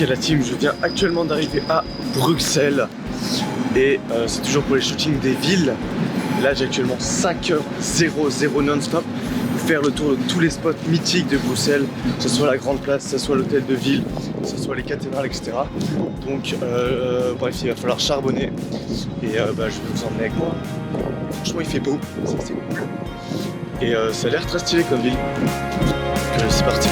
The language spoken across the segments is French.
Ok la team, je viens actuellement d'arriver à Bruxelles et c'est toujours pour les shootings des villes. Et là j'ai actuellement 5h00 non-stop pour faire le tour de tous les spots mythiques de Bruxelles, que ce soit la grande place, que ce soit l'hôtel de ville, que ce soit les cathédrales, etc. Donc bref, il va falloir charbonner et je vais vous emmener avec moi. Franchement il fait beau, ça c'est cool. Et ça a l'air très stylé comme ville. Donc c'est parti.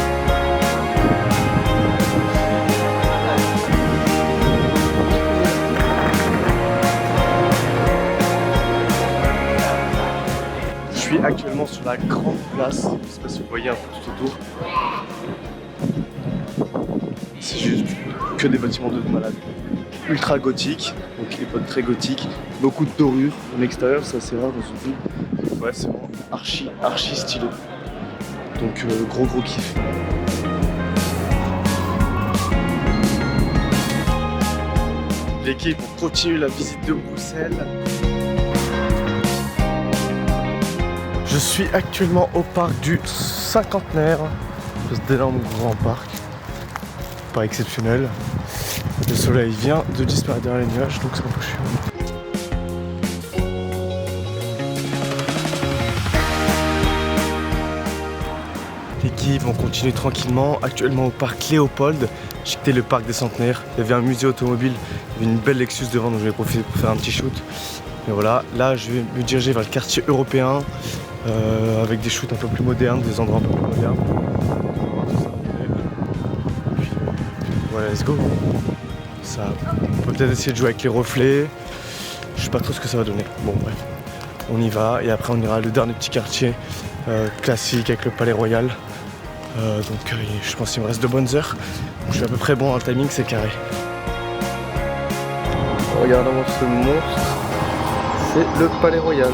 Je suis actuellement sur la grande place, je sais pas si vous voyez un peu tout autour. C'est juste que des bâtiments de malade. Ultra gothique, donc époque très gothique, beaucoup de dorures en extérieur, ça c'est rare dans une ville. Ouais, c'est vraiment archi stylé. Donc gros kiff. L'équipe continue la visite de Bruxelles. Je suis actuellement au parc du Cinquantenaire, cet énorme grand parc, pas exceptionnel. Le soleil vient de disparaître derrière les nuages, donc c'est un peu chiant. L'équipe, on continue tranquillement, actuellement au parc Léopold. J'ai quitté le parc des Centenaires, il y avait un musée automobile, il y avait une belle Lexus devant, donc je vais profiter pour faire un petit shoot. Et voilà, là je vais me diriger vers le quartier européen, avec des shoots un peu plus modernes, des endroits un peu plus modernes. Voilà, let's go. Ça, on peut peut-être essayer de jouer avec les reflets. Je sais pas trop ce que ça va donner. Bon bref, on y va et après on ira le dernier petit quartier classique avec le Palais Royal. Donc je pense qu'il me reste 2 bonnes heures. Donc, je suis à peu près bon dans le timing, c'est carré. Regardons ce monstre, c'est le Palais Royal.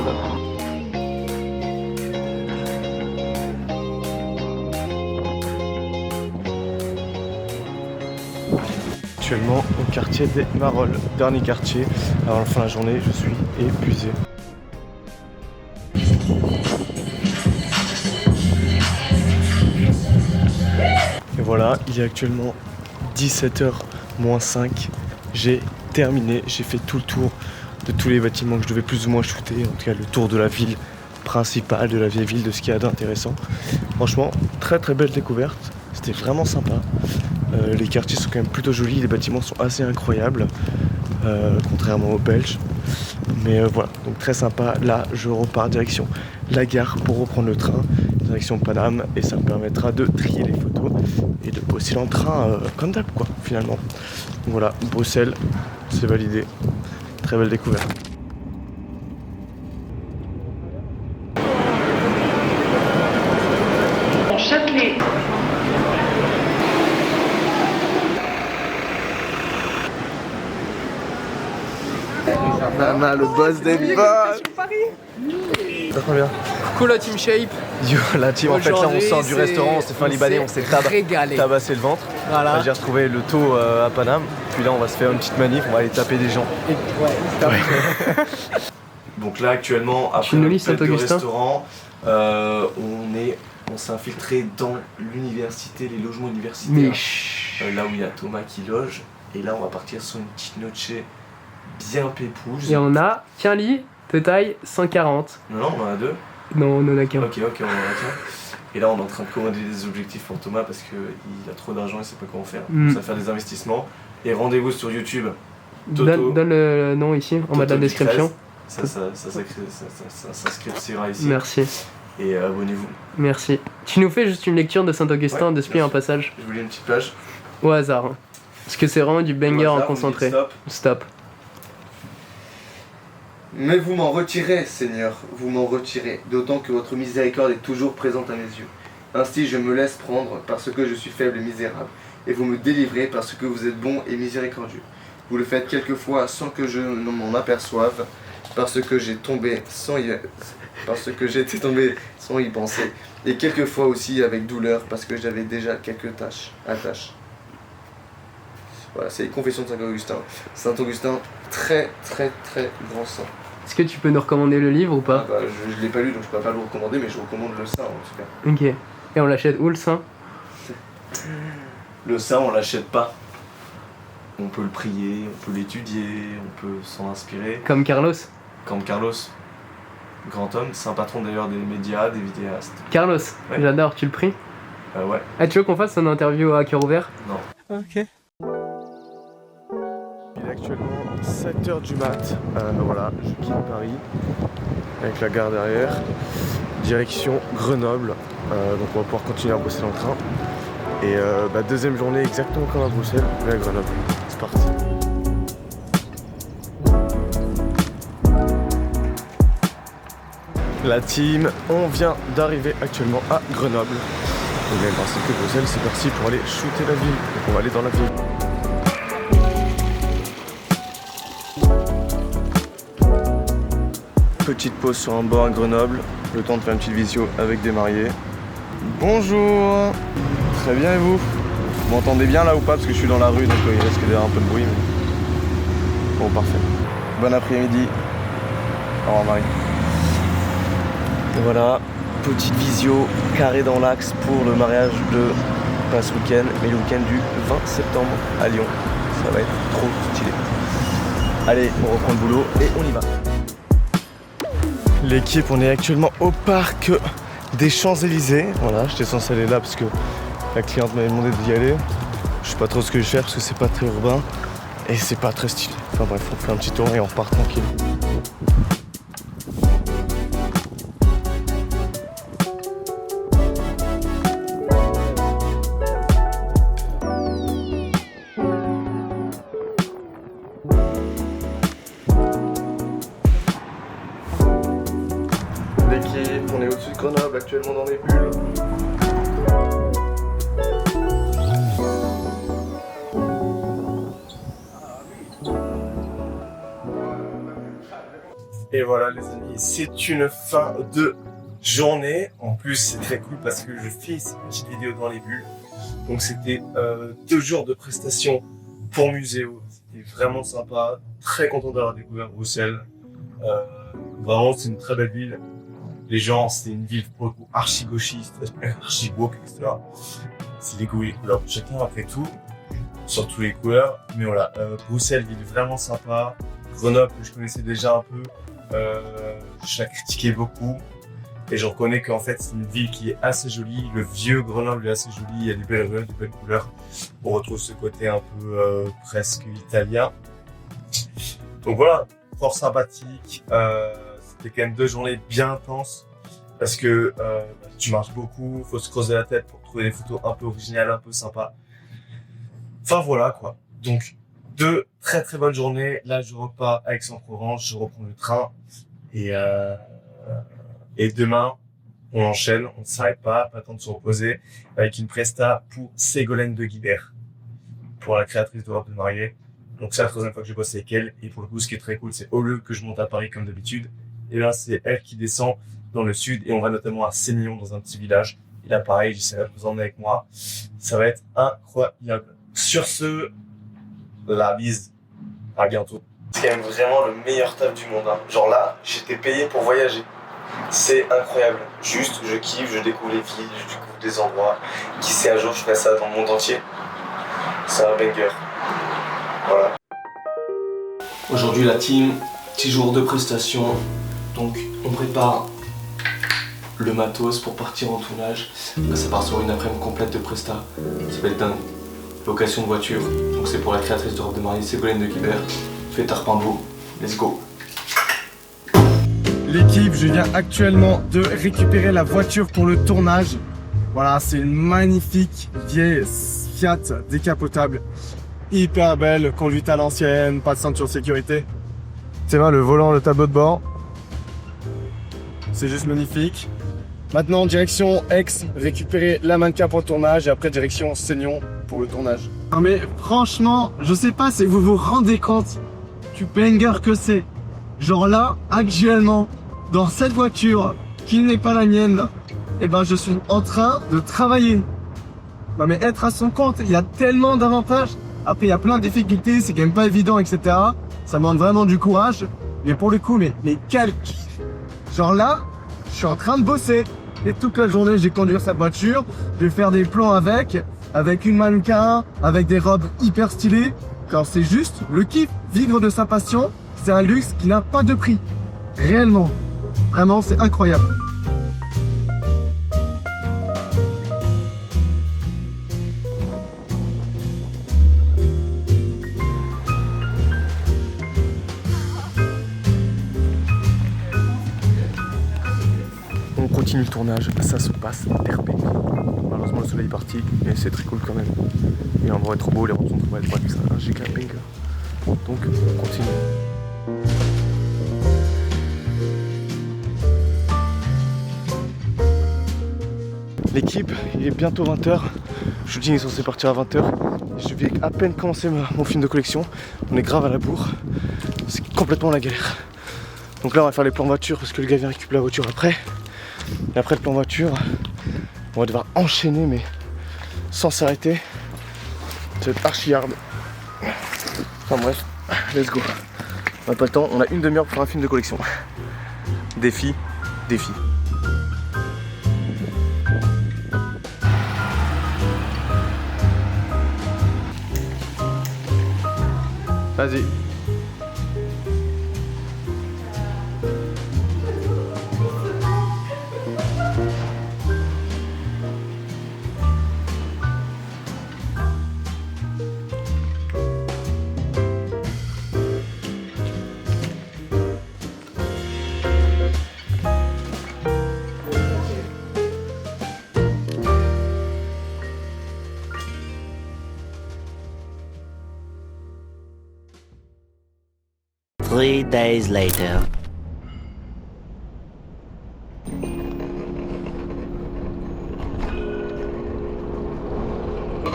Actuellement au quartier des Marolles, dernier quartier. Alors à la fin de la journée, je suis épuisé. Et voilà, il est actuellement 17h-5. J'ai terminé, j'ai fait tout le tour de tous les bâtiments que je devais plus ou moins shooter. En tout cas, le tour de la ville principale, de la vieille ville, de ce qu'il y a d'intéressant. Franchement, très belle découverte. C'était vraiment sympa. Les quartiers sont quand même plutôt jolis, les bâtiments sont assez incroyables, contrairement aux Belges. Mais voilà, donc très sympa. Là, je repars direction la gare pour reprendre le train, direction Paname, et ça me permettra de trier les photos et de bosser dans le train comme d'hab, quoi, finalement. Donc voilà, Bruxelles, c'est validé. Très belle découverte. Châtelet. Nana, le boss des boss. Ça va bien. Coucou la team Shape. Yo, la team, en fait là on sort du restaurant, on s'est fait un libanais, on s'est tabassé le ventre. Voilà. J'ai retrouvé le taux à Paname. Puis là on va se faire une petite manif, on va aller taper des gens. Donc là actuellement, après le restaurant, on s'est infiltré dans l'université, les logements universitaires. Là où il y a Thomas qui loge. Et là on va partir sur une petite noche bien pépouze. Et on a qu'un lit de taille 140. Non, on en a 2. Non, on en a qu'un. Ok, on en a qu'un. Et là on est en train de commander des objectifs pour Thomas parce qu'il a trop d'argent, il sait pas comment faire. Donc ça va faire des investissements. Et rendez-vous sur YouTube. Toto, donne le nom ici, en bas de la description. Ça s'inscrira ici. Merci. Et abonnez-vous. Merci. Tu nous fais juste une lecture de Saint-Augustin, d'Esprit un passage. Je voulais une petite page. Au hasard. Hein. Parce que c'est vraiment du banger en concentré. Stop. Mais vous m'en retirez, Seigneur, vous m'en retirez, d'autant que votre miséricorde est toujours présente à mes yeux. Ainsi je me laisse prendre parce que je suis faible et misérable, et vous me délivrez parce que vous êtes bon et miséricordieux. Vous le faites quelquefois sans que je ne m'en aperçoive, parce que j'ai tombé sans j'étais tombé sans y penser, et quelquefois aussi avec douleur parce que j'avais déjà quelques attaches. Voilà, c'est les confessions de Saint-Augustin. Saint-Augustin, très grand saint. Est-ce que tu peux nous recommander le livre ou pas? Je l'ai pas lu donc je peux pas le recommander, mais je recommande le saint en tout cas. Ok. Et on l'achète où le saint? Le saint on l'achète pas. On peut le prier, on peut l'étudier, on peut s'en inspirer. Comme Carlos. Comme Carlos, grand homme, c'est un patron d'ailleurs des médias, des vidéastes. Carlos, ouais. J'adore, tu le pries? Ouais. Ah, tu veux qu'on fasse une interview à cœur ouvert? Non. Ok. Il est actuellement 7h du mat. Voilà, je quitte Paris avec la gare derrière. Direction Grenoble. Donc on va pouvoir continuer à bosser dans le train. Et deuxième journée exactement comme à Bruxelles, mais à Grenoble. C'est parti. La team, on vient d'arriver actuellement à Grenoble. Et même ainsi que Bruxelles, c'est parti pour aller shooter la ville. Donc on va aller dans la ville. Petite pause sur un banc à Grenoble, le temps de faire une petite visio avec des mariés. Bonjour. Très bien et vous? Vous m'entendez bien là ou pas? Parce que je suis dans la rue donc il risque d'y avoir un peu de bruit. Mais... Bon, parfait. Bon après-midi. Au revoir Marie. Et voilà, petite visio carré dans l'axe pour le mariage de pas ce week-end, mais le week-end du 20 septembre à Lyon. Ça va être trop stylé. Allez, on reprend le boulot et on y va. L'équipe, on est actuellement au parc des Champs-Élysées. Voilà, j'étais censé aller là parce que la cliente m'avait demandé d'y aller. Je sais pas trop ce que je vais faire parce que c'est pas très urbain et c'est pas très stylé. Enfin bref, on fait un petit tour et on repart tranquille. L'équipe, on est au-dessus de Grenoble actuellement dans les bulles. Et voilà les amis, c'est une fin de journée. En plus c'est très cool parce que je fais cette petite vidéo dans les bulles. Donc c'était 2 jours de prestations pour Muséo. C'était vraiment sympa, très content d'avoir découvert Bruxelles. Vraiment c'est une très belle ville. Les gens, c'est une ville pour le coup archi gauchiste, archi woke, etc. C'est les goûts et les couleurs de chacun après tout, surtout les couleurs. Mais voilà, Bruxelles, ville vraiment sympa. Grenoble, que je connaissais déjà un peu, je la critiquais beaucoup. Et je reconnais qu'en fait, c'est une ville qui est assez jolie. Le vieux Grenoble est assez joli, il y a des belles ruelles, des belles couleurs. On retrouve ce côté un peu presque italien. Donc voilà, fort sympathique. C'était quand même 2 journées bien intenses parce que tu marches beaucoup, faut se creuser la tête pour trouver des photos un peu originales, un peu sympas. Enfin voilà quoi. Donc 2 très très bonnes journées. Là je repars à Aix-en-Provence, je reprends le train et demain on enchaîne, on ne s'arrête pas temps de se reposer avec une presta pour Ségolène de Guibert, pour la créatrice d'Europe de mariée. Donc c'est la 3e fois que je bosse avec elle et pour le coup ce qui est très cool c'est au lieu que je monte à Paris comme d'habitude, et là c'est elle qui descend dans le sud et on va notamment à Sénillon dans un petit village. Et là pareil, j'essaierai de vous emmener avec moi. Ça va être incroyable. Sur ce, la bise. À bientôt. C'est quand même vraiment le meilleur taf du monde. Hein. Genre là, j'étais payé pour voyager. C'est incroyable. Juste, je kiffe, je découvre les villes, je découvre des endroits. Qui sait, un jour je ferai ça dans le monde entier. C'est un banger. Voilà. Aujourd'hui la team, petit jour de prestation. Donc on prépare le matos pour partir en tournage. Là, ça part sur une après-midi complète de presta. Ça va être dingue. Location de voiture. Donc c'est pour la créatrice d'Europe de mariée, Ségolène de Guibert. Fait Tarpimbault. Let's go. L'équipe, je viens actuellement de récupérer la voiture pour le tournage. Voilà, c'est une magnifique vieille Fiat décapotable. Hyper belle, conduite à l'ancienne, pas de ceinture sécurité. C'est vrai, le volant, le tableau de bord. C'est juste magnifique. Maintenant, direction Aix, récupérer la mannequin pour le tournage et après direction Sénillon pour le tournage. Non mais franchement, je sais pas si vous vous rendez compte du banger que c'est. Genre là, actuellement, dans cette voiture qui n'est pas la mienne, et ben je suis en train de travailler. Non mais être à son compte, il y a tellement d'avantages. Après, il y a plein de difficultés, c'est quand même pas évident, etc. Ça demande vraiment du courage. Mais pour le coup, mais quel kiff. Genre là, je suis en train de bosser. Et toute la journée, je vais conduire sa voiture. Je vais faire des plans avec une mannequin, avec des robes hyper stylées. Alors c'est juste le kiff, vivre de sa passion, c'est un luxe qui n'a pas de prix. Réellement. Vraiment, c'est incroyable. On continue le tournage, ça se passe RP. Malheureusement le soleil est parti, mais c'est très cool quand même. Et l'endroit est trop beau, les routes sont trop belles, bref, c'est un giga banger. Donc on continue. L'équipe, il est bientôt 20h. Le shooting est censé partir à 20h. Je vais à peine commencer mon film de collection. On est grave à la bourre. C'est complètement la galère. Donc là on va faire les plans voiture parce que le gars vient récupérer la voiture après. Et après le plan voiture, on va devoir enchaîner mais sans s'arrêter. Ça va être archi hard. Enfin bref, let's go. On n'a pas le temps, on a une demi-heure pour faire un film de collection. Défi, défi. Vas-y. Three days later.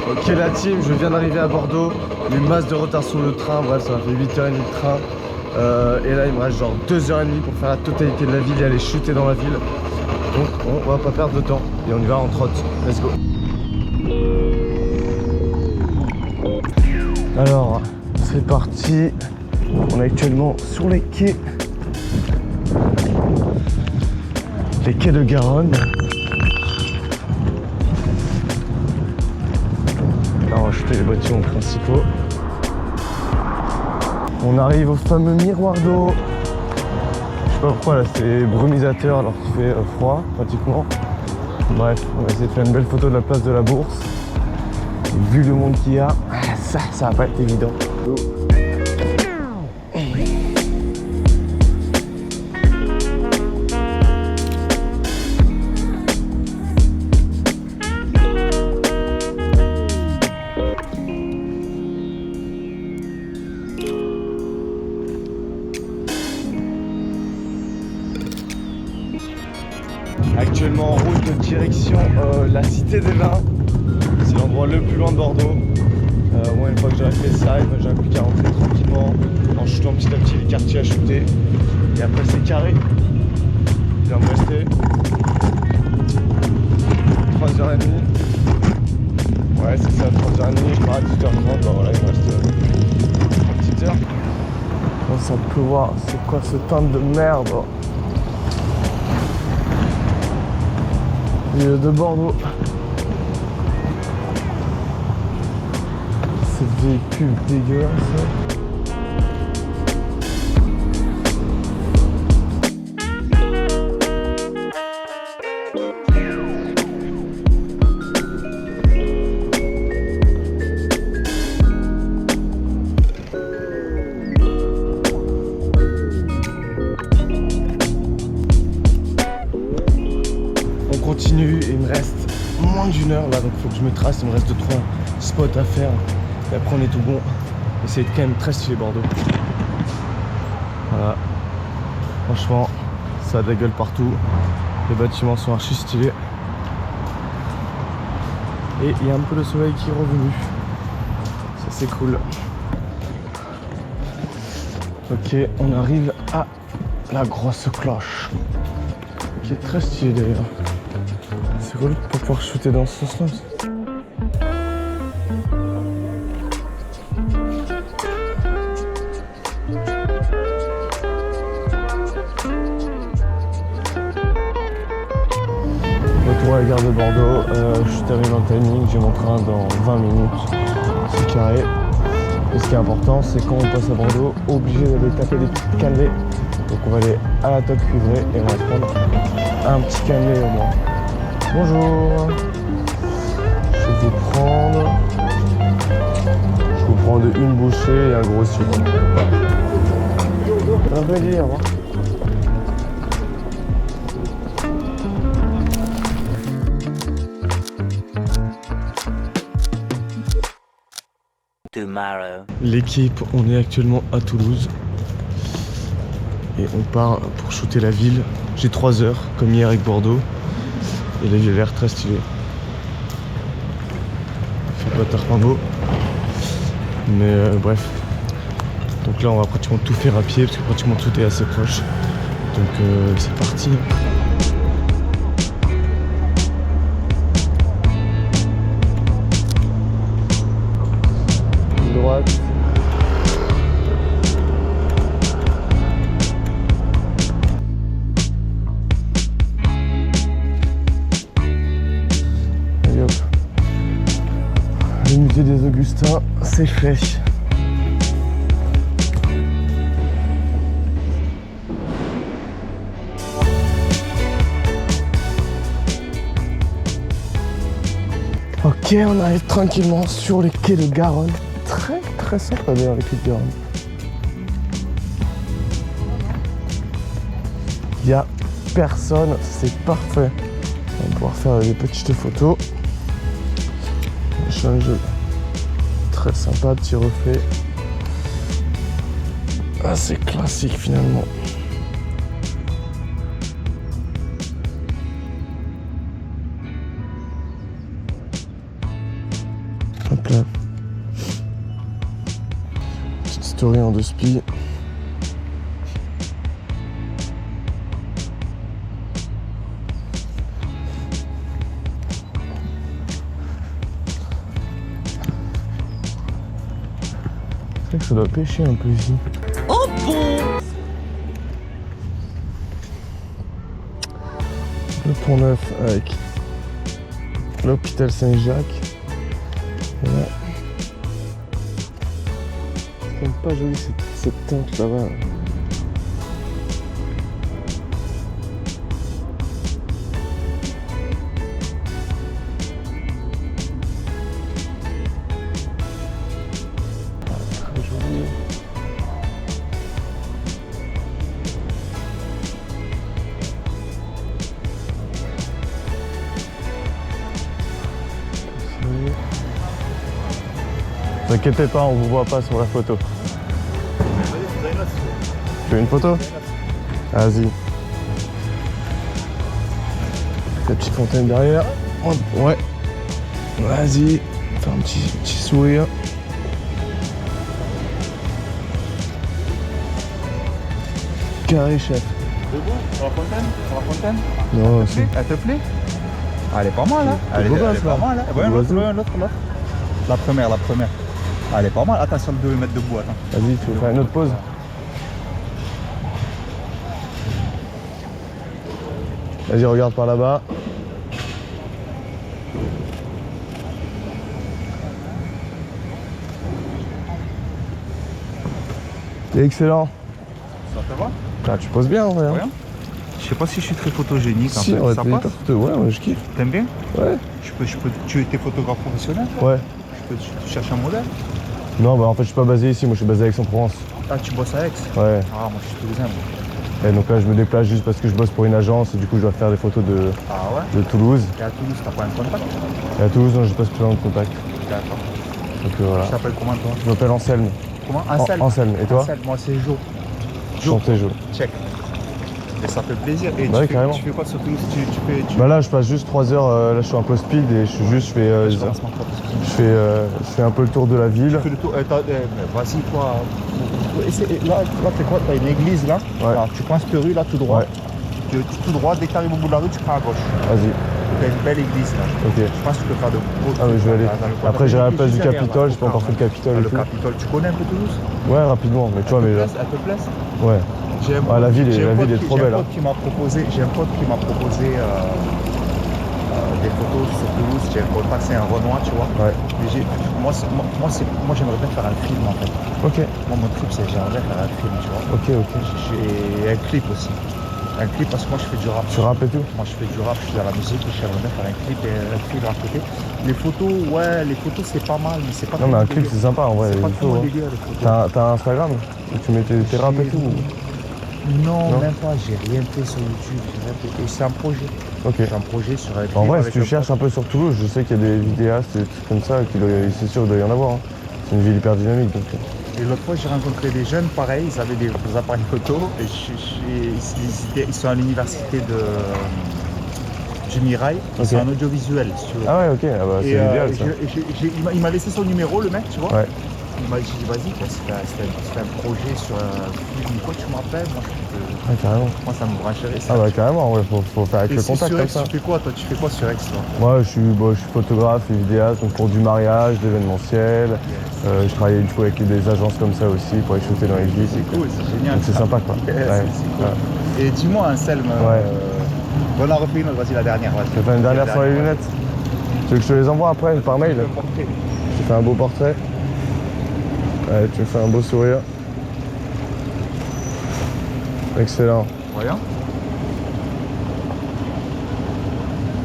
Ok la team, je viens d'arriver à Bordeaux, une masse de retard sur le train, bref ça m'a fait 8h30 de train. Et là il me reste genre 2h30 pour faire la totalité de la ville et aller shooter dans la ville. Donc on va pas perdre de temps et on y va en trotte. Let's go. Alors c'est parti. On est actuellement sur les quais de Garonne. Là on va shooter les bâtiments principaux. On arrive au fameux miroir d'eau. Je sais pas pourquoi là c'est brumisateur alors qu'il fait froid pratiquement. Bref, on va essayer de faire une belle photo de la place de la Bourse. Et vu le monde qu'il y a, ça va pas être évident. Actuellement en route de direction la Cité des Vins. C'est l'endroit le plus loin de Bordeaux. Moi une fois que j'aurai fait ça, j'aurai plus qu'à rentrer tranquillement en shootant petit à petit les quartiers à shooter. Et après c'est carré. Il va me rester 3h30. Ouais c'est ça, 3h30, je pars à 18h30, bah voilà il me reste 3 petites heures. Commence à pleuvoir, c'est quoi ce temps de merde? De Bordeaux. Ces véhicules dégueulasses. Continue et il me reste moins d'une heure là donc il faut que je me trace, il me reste 2-3 spots à faire et après on est tout bon et c'est quand même très stylé Bordeaux. Voilà, franchement ça a de la gueule partout, les bâtiments sont archi stylés et il y a un peu le soleil qui est revenu, ça c'est cool. Ok, on arrive à la grosse cloche qui est très stylée d'ailleurs. C'est cool pour pouvoir shooter dans ce sens-là. Retour à la gare de Bordeaux, je suis arrivé dans le timing, j'ai mon train dans 20 minutes, c'est carré. Et ce qui est important, c'est quand on passe à Bordeaux, obligé d'aller taper des petites cannelées. Donc on va aller à la toque cuivrée et on va prendre un petit cannelé au moins. Bonjour. Je vais vous prendre une bouchée et un gros sucre. Un vrai délire, hein. Tomorrow. L'équipe, on est actuellement à Toulouse et on part pour shooter la ville. J'ai 3 heures comme hier avec Bordeaux et la ville a l'air très stylée. Il fait pas tard beau, mais bref. Donc là on va pratiquement tout faire à pied parce que pratiquement tout est assez proche. Donc c'est parti. Droite. Allez hop. Le musée des Augustins, c'est fait. Ok, on arrive tranquillement sur les quais de Garonne. Très sympa d'ailleurs les quais de Garonne. Il n'y a personne, c'est parfait. On va pouvoir faire des petites photos. Échange très sympa, petit reflet. Assez classique finalement. Hop là. Petite story en 2 spies. C'est vrai que ça doit pêcher un peu ici. Oh bon! Le Pont Neuf avec l'hôpital Saint-Jacques. Voilà. C'est quand même pas joli cette tente là-bas. Très joli. Ne vous inquiétez pas, on vous voit pas sur la photo. Tu veux une photo? Vas-y. La petite fontaine derrière. Ouais. Vas-y. Fais un petit sourire. Carré chef. Debout sur la fontaine? Sur la fontaine? Non, c'est... Elle te plaît? Elle est pas mal, hein? C'est beau, Elle est ça. pas mal, hein? Ouais, l'autre. La première. Elle est pas mal. Attention de me mettre debout, attends. Vas-y, tu veux faire une autre pause? Vas-y, regarde par là-bas. C'est excellent. Ça te va? Ah, tu poses bien en vrai. Hein. Rien. Je sais pas si je suis très photogénique Si, en on fait. va Ça te passe? ta photo. Ouais, je kiffe. T'aimes bien? Ouais. Tu es photographe professionnel? Toi? Ouais. Tu cherches un modèle? Non, bah en fait, je suis pas basé ici. Moi, je suis basé à Aix-en-Provence. Ah, tu bosses à Aix? Ouais. Ah, moi je suis toulousain. Moi. Et donc là, je me déplace juste parce que je bosse pour une agence et du coup, je dois faire des photos Ah ouais? de Toulouse. Et à Toulouse, t'as pas un contact? Et à Toulouse, non, j'ai pas spécialement de contact. D'accord. Donc voilà. Tu t'appelles comment toi? Je m'appelle Anselme. Comment? Anselme. Anselme. Et toi? Anselme, moi c'est Jo. Chanté Jo. Check. Et ça fait plaisir. Et Ouais, carrément. tu fais quoi sur Toulouse? Bah là, je passe juste 3 heures. Là, je suis un peu speed et je fais un peu le tour de la ville. Tu fais le tour. Vas-y, toi. Là, t'es quoi? T'as une église là. Ouais. Là, tu prends cette rue là tout droit. Ouais. Tout droit, dès que t'arrives au bout de la rue, tu prends à gauche. Vas-y. T'as une belle église là. Ok. Je pense que tu peux faire de beaux Ah oui, je vais aller. Après, j'irai à la place du Capitole. J'ai pas encore fait le Capitole et Le tout. Capitole, tu connais un peu Toulouse? Ouais, rapidement. Mais tu vois, mais Elle te plaît? ouais. La ville est trop belle. J'ai un pote qui m'a proposé prendre des photos sur Toulouse. J'ai un contact, c'est un Renoir, tu vois. Ouais. Mais moi, j'aimerais bien faire un film en fait. Ok. Moi, mon trip, c'est j'aimerais bien faire un film, tu vois. Ok. J'ai un clip aussi. Un clip parce que moi, je fais du rap. Tu rappes et tout? Moi, je fais du rap, je fais de la musique et j'aimerais bien faire un clip et un film à côté. Les photos, ouais, les photos, c'est pas mal, mais c'est pas Non, mais un clip, c'est sympa en vrai. C'est pas il trop faut, mon hein. délire, les photos. T'as un Instagram où tu mets tes raps et tout? Non, Non. même pas, j'ai rien fait sur YouTube, j'ai rien fait. Et c'est un projet. Ok. C'est un projet sur un En film vrai, si avec tu le cherches un peu sur Toulouse, je sais qu'il y a des vidéastes et des trucs comme ça, c'est sûr qu'il doit y en avoir. Hein. C'est une ville hyper dynamique. Donc. Et l'autre fois, j'ai rencontré des jeunes, pareil, ils avaient des appareils photo. Et ils sont à l'université du Mirail. Ils sont en audiovisuel, si tu veux. Ah ouais, ok, ah bah, c'est idéal ça. Il m'a laissé son numéro, le mec, tu vois. Ouais. Il m'a dit, vas-y, c'était un projet sur un film. Quoi, tu m'appelles? Ouais, carrément. Moi, ça me brancherait. Ah bah carrément, ouais, faut faire avec Et le si contact sur comme Aix, ça. tu fais quoi, toi? Tu fais quoi sur Aix, toi? Moi, je suis photographe et vidéaste, donc pour du mariage, d'événementiel. Je travaillais une fois avec des agences comme ça aussi pour aller shooter dans les villes. C'est cool, c'est génial. Donc c'est sympa quoi. Yeah, Ouais. c'est cool. Et dis-moi, Anselme, on en refait une autre, vas-y, la dernière. Je vais faire une dernière sur les lunettes. Tu veux que je te les envoie après par mail? Je te fais un beau portrait. Ouais, tu me fais un beau sourire. Excellent. Voyons.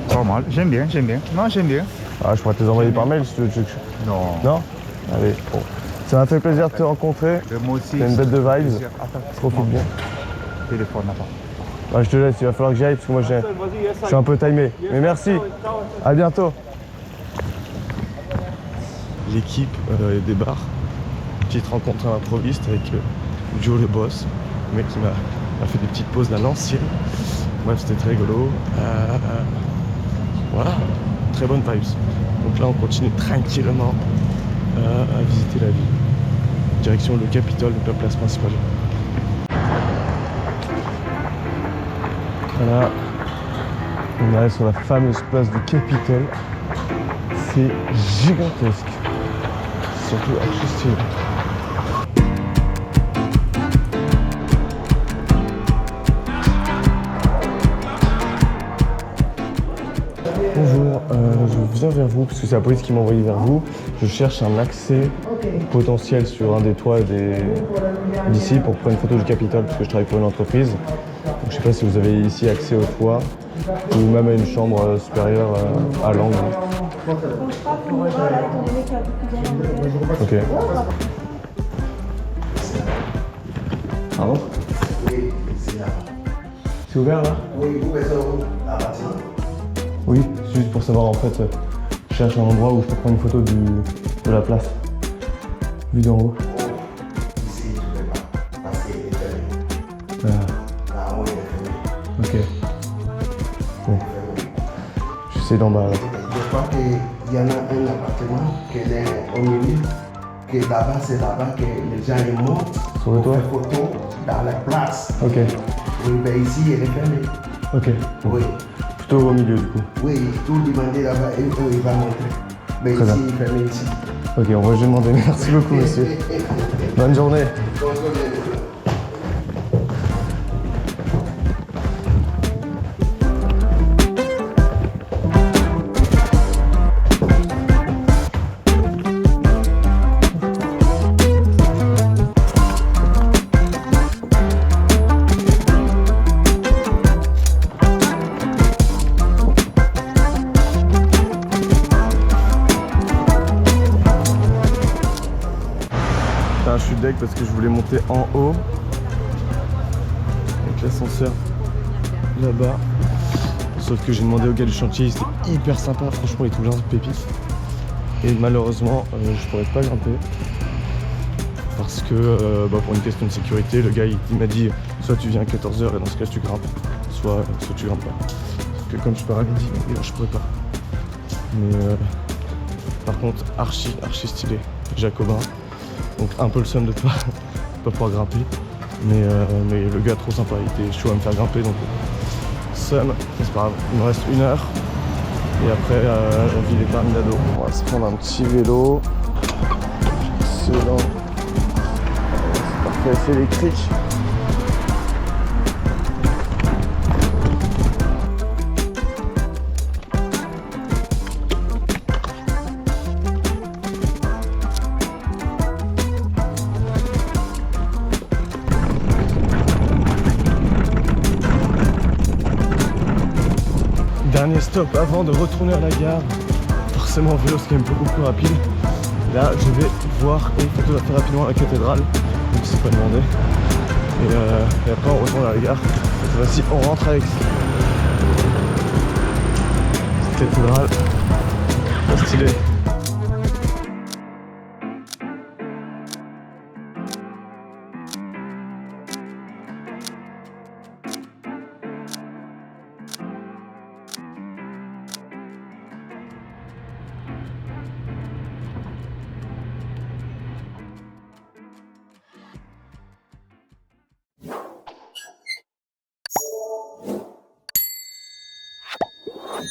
Pas mal, j'aime bien. Non, j'aime bien. Ah, je pourrais te les envoyer par mail si tu veux. Non. Non? Allez, bon. Ça m'a fait plaisir de te rencontrer. Moi aussi. T'as une bête de vibes. Attends, Profite bien. téléphone là-bas. Ouais, je te laisse, il va falloir que j'y aille parce que moi je suis un peu timé. Mais merci. À bientôt. L'équipe débarque. Petite rencontre à l'improviste avec Joe le boss. Le mec qui m'a fait des petites pauses à l'ancienne. Bref, c'était très rigolo. Voilà, très bonne vibes. Donc là, on continue tranquillement à visiter la ville. Direction le Capitole, donc la place principale. Voilà, on arrive sur la fameuse place du Capitole. C'est gigantesque. Surtout archi stylé. Bonjour, je viens vers vous parce que c'est la police qui m'a envoyé vers vous. Je cherche un accès potentiel sur un des toits d'ici pour prendre une photo du Capitole parce que je travaille pour une entreprise. Donc, je ne sais pas si vous avez ici accès au toit ou même à une chambre supérieure à l'angle. Ok. Pardon? Oui, c'est là. C'est ouvert là? Oui, vous pouvez à partir. Oui, juste pour savoir en fait, je cherche un endroit où je peux prendre une photo de la place, vue d'en haut. Ici, tu ne peux pas, parce qu'il est fermé. Là, on est fermé. Ok. Bon. J'essaie d'en bas là. Je crois qu'il y en a un appartement qui est au milieu, que là-bas, c'est là-bas que les gens ils montent Sur le pour toit? faire photo dans la place. Ok. Oui, ben ici, il est fermé. Ok. Oui. Plutôt au milieu du coup. Oui, tout demander là-bas et eux, il va montrer. Mais Très ici, bien. il est fermé ici. Ok, on va demander. Merci beaucoup monsieur. Bonne journée. Bonne journée. Je suis deg parce que je voulais monter en haut avec l'ascenseur là-bas. Sauf que j'ai demandé au gars du chantier, c'était hyper sympa, franchement il est tout plein de pépites. Et malheureusement je pourrais pas grimper parce que pour une question de sécurité, le gars il m'a dit soit tu viens à 14h et dans ce cas tu grimpes, soit tu grimpes pas. Sauf que comme je pars à midi, je pourrais pas. Mais par contre archi stylé, jacobin. Donc un peu le seum de pas pouvoir grimper. Mais le gars trop sympa, il était chaud à me faire grimper donc seum, c'est pas grave. Il me reste 1 heure. Et après la ville est terminado. On va se prendre un petit vélo. Excellent. C'est parfait, c'est électrique. Dernier stop avant de retourner à la gare. Forcément en vélo c'est quand même beaucoup plus rapide. Là je vais voir et photographier rapidement la cathédrale, même si c'est pas demandé. Et après on retourne à la gare. Cette fois-ci on rentre avec cette cathédrale. Trop stylé.